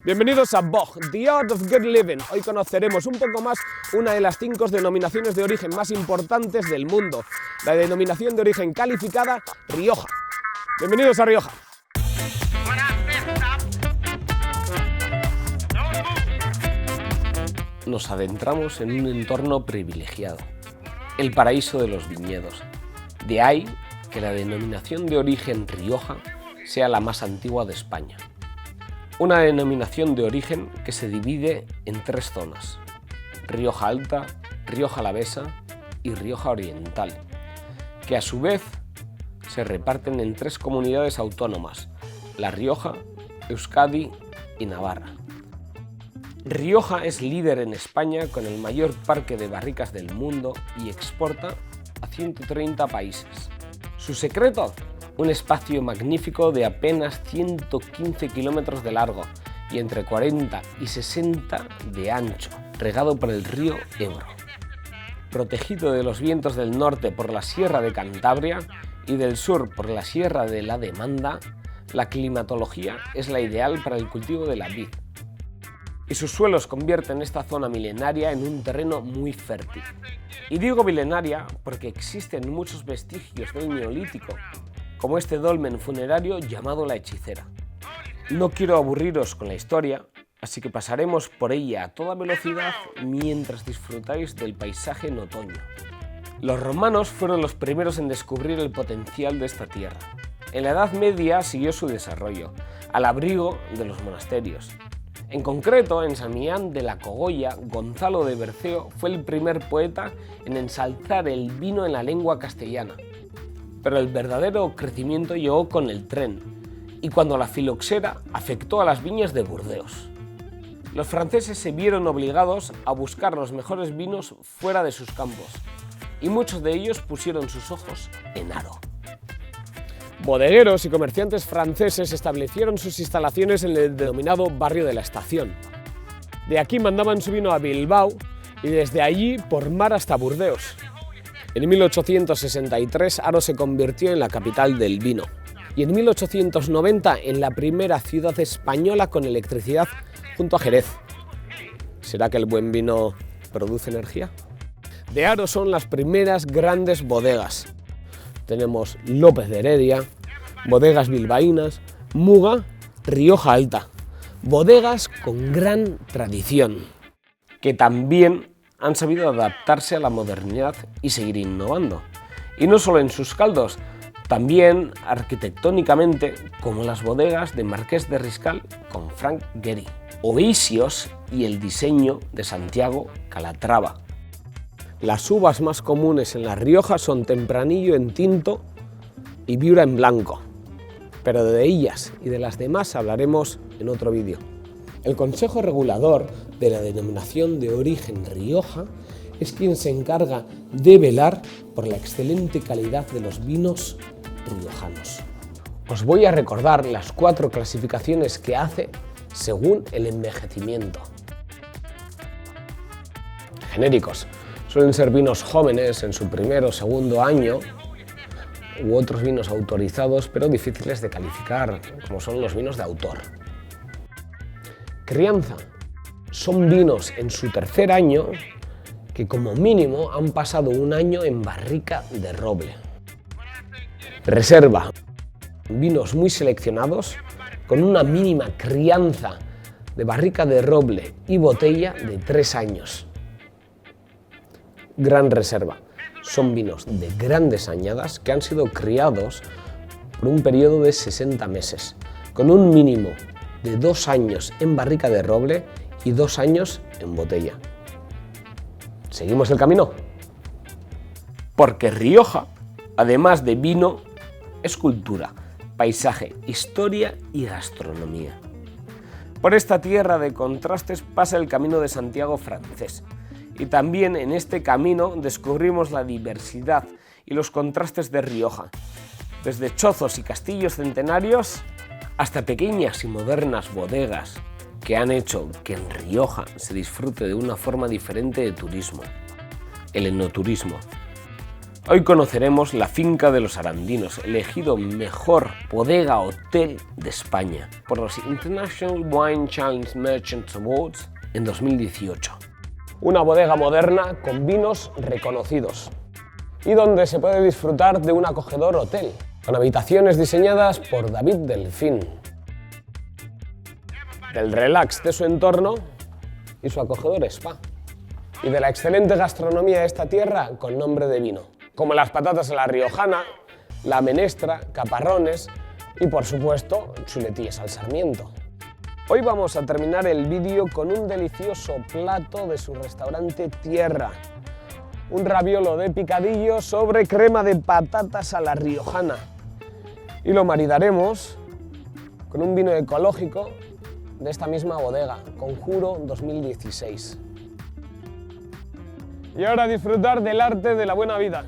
Bienvenidos a BOG, The Art of Good Living. Hoy conoceremos un poco más una de las 5 denominaciones de origen más importantes del mundo, la denominación de origen calificada Rioja. Bienvenidos a Rioja. Nos adentramos en un entorno privilegiado, el paraíso de los viñedos. De ahí que la denominación de origen Rioja sea la más antigua de España. Una denominación de origen que se divide en 3 zonas: Rioja Alta, Rioja Alavesa y Rioja Oriental, que a su vez se reparten en 3 comunidades autónomas: La Rioja, Euskadi y Navarra. Rioja es líder en España con el mayor parque de barricas del mundo y exporta a 130 países. ¿Su secreto? Un espacio magnífico de apenas 115 kilómetros de largo y entre 40 y 60 de ancho, regado por el río Ebro. Protegido de los vientos del norte por la Sierra de Cantabria y del sur por la Sierra de la Demanda, la climatología es la ideal para el cultivo de la vid. Y sus suelos convierten esta zona milenaria en un terreno muy fértil. Y digo milenaria porque existen muchos vestigios del Neolítico, como este dolmen funerario llamado La Hechicera. No quiero aburriros con la historia, así que pasaremos por ella a toda velocidad mientras disfrutáis del paisaje en otoño. Los romanos fueron los primeros en descubrir el potencial de esta tierra. En la Edad Media siguió su desarrollo, al abrigo de los monasterios. En concreto, en San Millán de la Cogolla, Gonzalo de Berceo fue el primer poeta en ensalzar el vino en la lengua castellana. Pero el verdadero crecimiento llegó con el tren y cuando la filoxera afectó a las viñas de Burdeos. Los franceses se vieron obligados a buscar los mejores vinos fuera de sus campos y muchos de ellos pusieron sus ojos en Haro. Bodegueros y comerciantes franceses establecieron sus instalaciones en el denominado barrio de la Estación. De aquí mandaban su vino a Bilbao y desde allí por mar hasta Burdeos. En 1863 Haro se convirtió en la capital del vino y en 1890 en la primera ciudad española con electricidad junto a Jerez. ¿Será que el buen vino produce energía? De Haro son las primeras grandes bodegas. Tenemos López de Heredia, bodegas bilbaínas, Muga, Rioja Alta, bodegas con gran tradición, que también han sabido adaptarse a la modernidad y seguir innovando. Y no solo en sus caldos, también arquitectónicamente, como las bodegas de Marqués de Riscal con Frank Gehry, o Isios y el diseño de Santiago Calatrava. Las uvas más comunes en La Rioja son Tempranillo en tinto y Viura en blanco, pero de ellas y de las demás hablaremos en otro vídeo. El Consejo Regulador de la denominación de origen Rioja es quien se encarga de velar por la excelente calidad de los vinos riojanos. Os voy a recordar las 4 clasificaciones que hace según el envejecimiento. Genéricos. Suelen ser vinos jóvenes en su primer o segundo año, u otros vinos autorizados pero difíciles de calificar, como son los vinos de autor. Crianza. Son vinos en su tercer año que como mínimo han pasado un año en barrica de roble. Reserva. Vinos muy seleccionados con una mínima crianza de barrica de roble y botella de 3 años. Gran Reserva. Son vinos de grandes añadas que han sido criados por un periodo de 60 meses, con un mínimo de 2 años en barrica de roble y 2 años en botella. ¿Seguimos el camino? Porque Rioja, además de vino, es cultura, paisaje, historia y gastronomía. Por esta tierra de contrastes pasa el Camino de Santiago francés. Y también en este camino descubrimos la diversidad y los contrastes de Rioja, desde chozos y castillos centenarios hasta pequeñas y modernas bodegas que han hecho que en Rioja se disfrute de una forma diferente de turismo, el enoturismo. Hoy conoceremos la finca de los Arandinos, elegido mejor bodega hotel de España por los International Wine Challenge Merchants Awards en 2018. Una bodega moderna con vinos reconocidos y donde se puede disfrutar de un acogedor hotel, con habitaciones diseñadas por David Delfín, del relax de su entorno y su acogedor spa, y de la excelente gastronomía de esta tierra con nombre de vino, como las patatas a la riojana, la menestra, caparrones y, por supuesto, chuletillas al sarmiento. Hoy vamos a terminar el vídeo con un delicioso plato de su restaurante Tierra, un raviolo de picadillo sobre crema de patatas a la riojana, y lo maridaremos con un vino ecológico de esta misma bodega, Conjuro 2016. Y ahora disfrutar del arte de la buena vida.